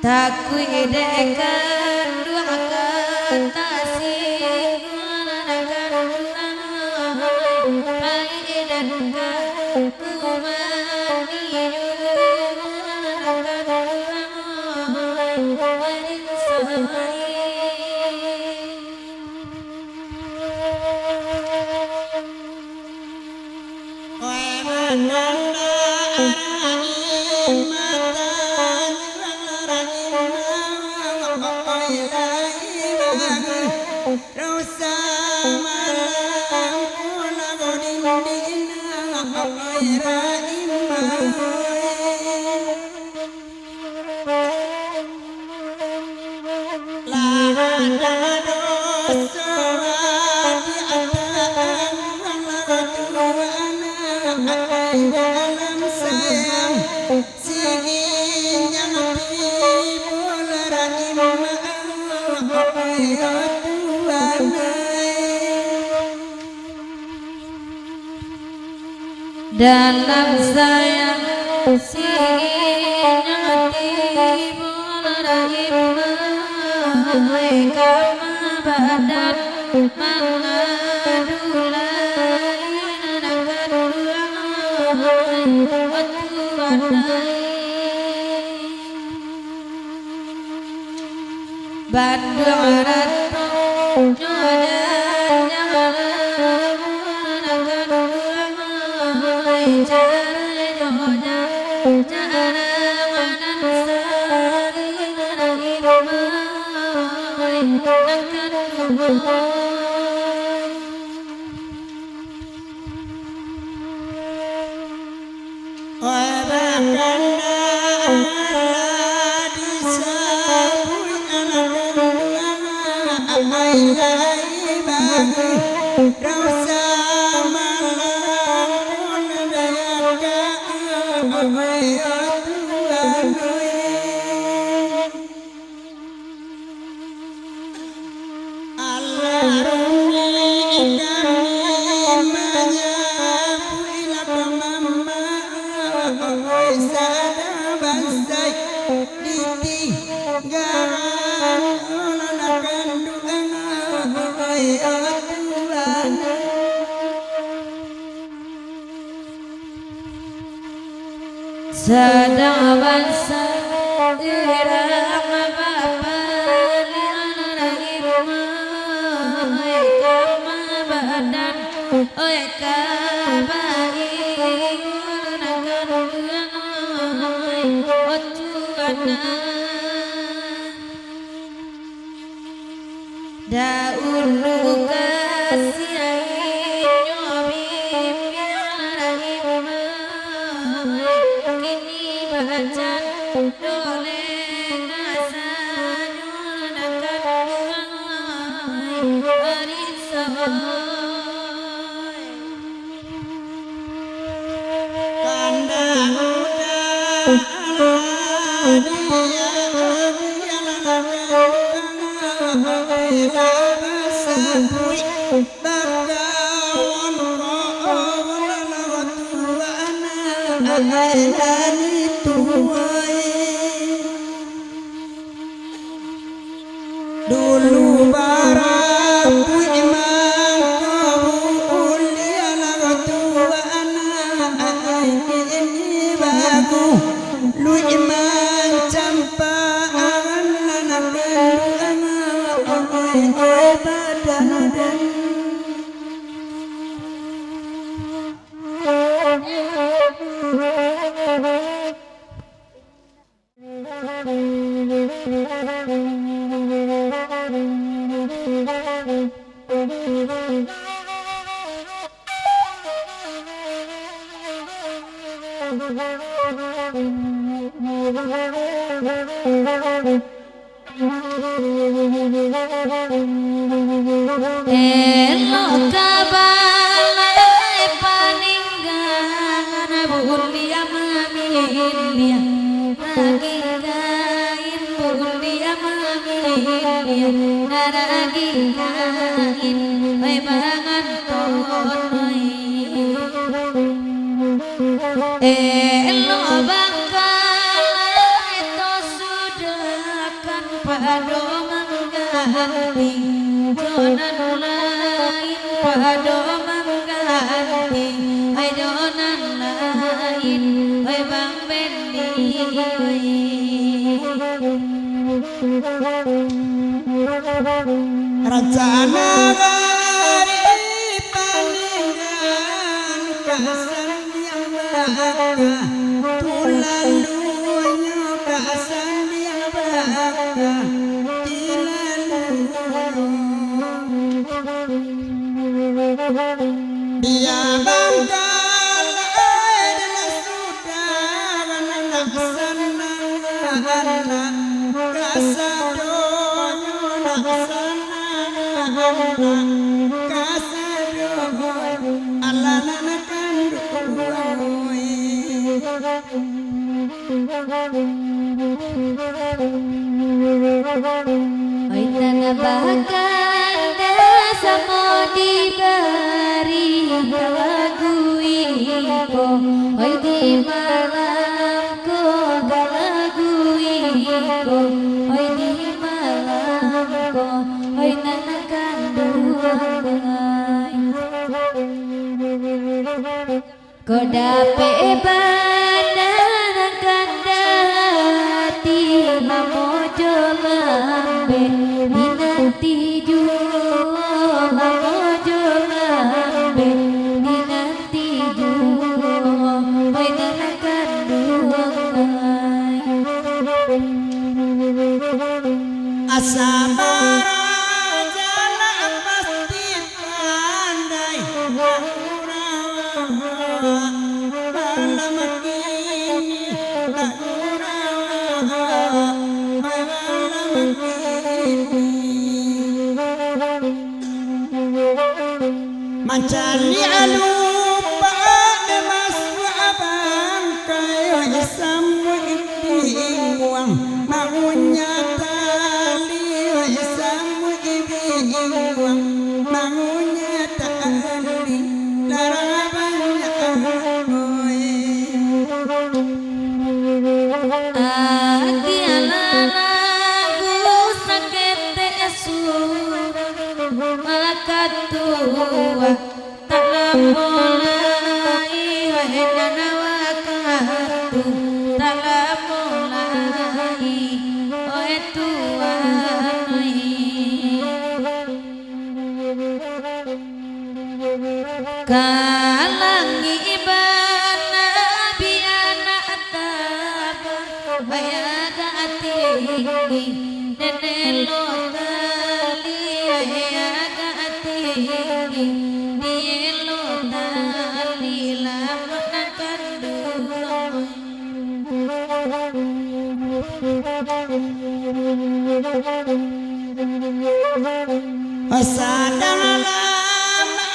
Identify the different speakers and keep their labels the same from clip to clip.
Speaker 1: Takui dekan dua kata sih menandakan dulang pai dan kumani menandakan dulang paling sahai dalam sayang sinya timbul rahim kama badan mengadulai nanakan Bandung ratu jodohnya sedang bangsa irang babali rahimah kama badan oi kabai nakan otuana daulu kasih dulu barang imam kau uliana tua anak ini bagu lu iman campaan anak badan
Speaker 2: Elok kabalai paninggalan bulia mamilia lagi kain bulia mamilia naragi kain oi bangan tonoi elok bangkalai to sudakan pado mangganti donan lain pado mangganti ai donan lain oi bang bendi
Speaker 1: Raja Nagari paninggan kasan yang baka tulan dunya kasan yang baka tilan dia bangkalai dan sudah naksan anak kasadonyo naksan kasadonyo alana nakandoi
Speaker 2: oi tanah bakal desa mau diberi kalagui ko oi di malamku kalagui ko oi di malamku oi nana kandungai ko dape bandana kandati mamojo lambe dinanti juo mamojo lambe dinanti juo oi nana kandungai
Speaker 1: asabara jana pasti pandai malam kini mencari lupa demas abang kayo isamu ibiwang maunya tali isamu ibiwang maunya tali larabannya
Speaker 2: agi alalagu sakete maka tua tak lamolai wahana wakatu tak lamolai oe tua kalangi ibana biana taba bayaga tinggi nenelo tali bayaga tinggi dielo tali lama kandung
Speaker 1: sadang lama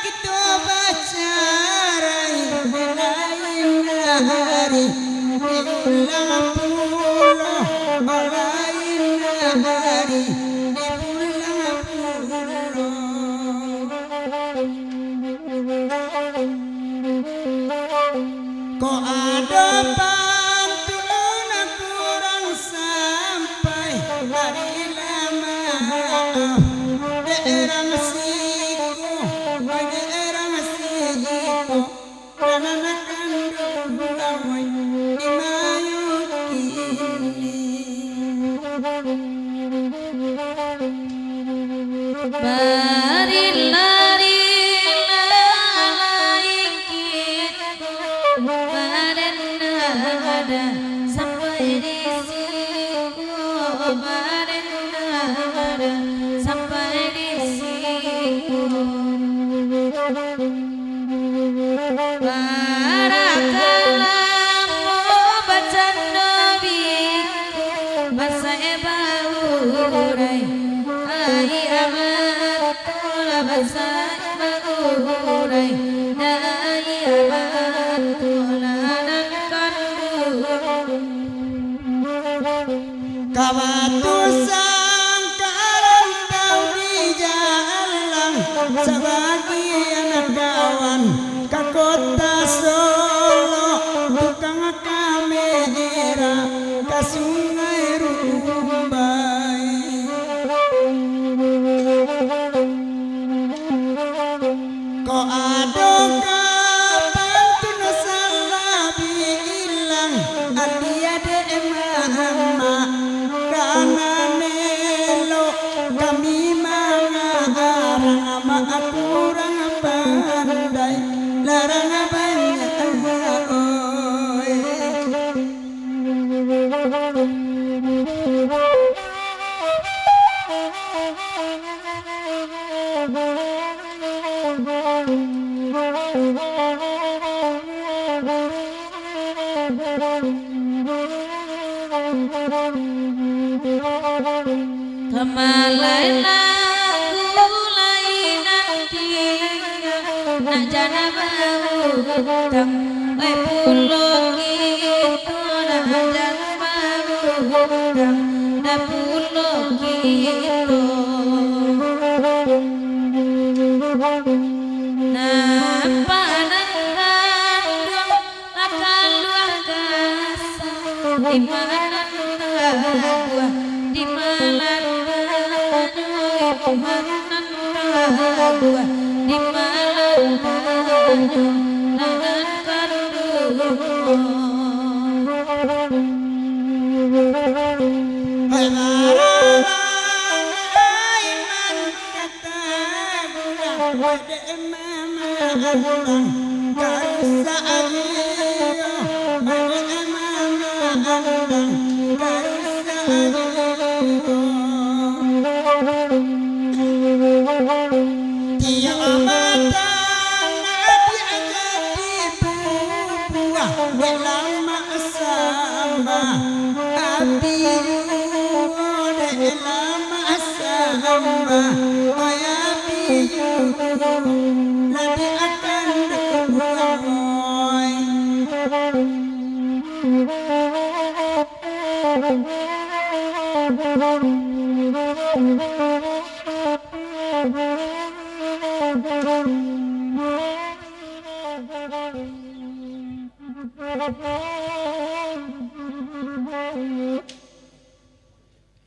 Speaker 1: kita bacarai lain hari diulang puluh lain hari diulang puluh kok ada pantun kurang sampai hari lama daerah Mesiko daerah Mesiko karena kandung lawai di mayu kini
Speaker 2: bari lari laikit badan nada sampai di siku badan nada sampai di siku para kala
Speaker 1: Kawatusan karantau di jalan sebagian kawan ke kota Solo tukang kamera ke sungai Rumbai ko ado kapan tuna salah bilang adia de mama kana nelo kami mangarang ama kurang pandai larang banyak oi
Speaker 2: Kemalai kulai nanti nak jana bau tang pulo gitu nak jana bau tang na pulo gitu nampak nangan akan luar kasa di mana buah di mana buah di malam nangan kandu
Speaker 1: hai marang iman kata bulan wade mama bulan karsa ayo wade mama bulan karsa ayo lama sama api de lama sama api nanti akan berboy
Speaker 2: Thank you.